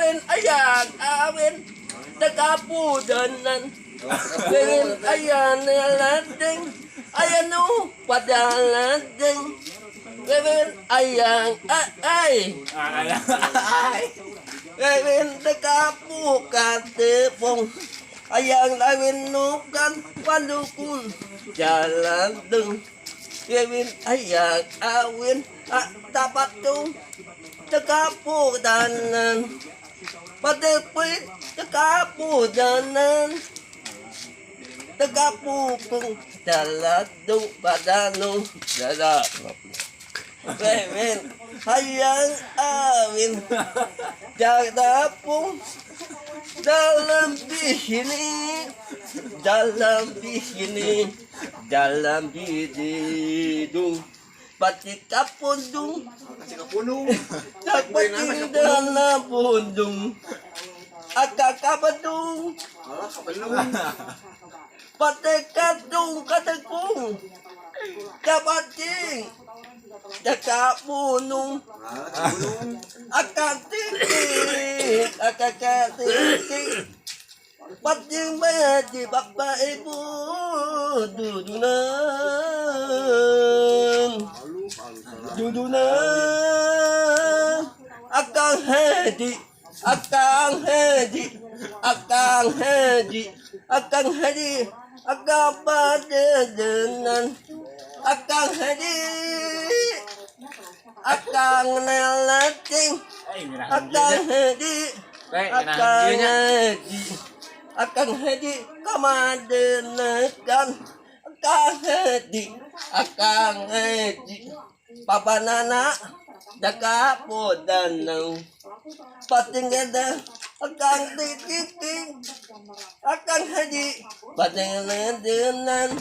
Gawin ayan, awin, nagkapudanan. Gawin ayan, nalading, ayan o, padalading. Gawin ayan, ay. Gawin nagkapukatipong. Ayang lawin nukan, walukun, jalan deng. Gawin ayang awin, dapat dong. Nagkapudanan. Patipit, nagkapudanan. Nagkapukong, jalan dong, padanong, jalan. Gawin ayang awin, jalan pong. Dalam bikini, dalam bididung, pati kapundung, nagpating dalam pundung, akakabadung, pati kadung kadagong, kapating, nakapunong, akakatingin, pating bayaji bapak ibu dudunan, akang haji, akang padedenan, akang haji, akang nelating, akang haji, akang haji kamadenekan, akang haji papanana dakapodanang patingada akang tikiting, akang haji patingadanan.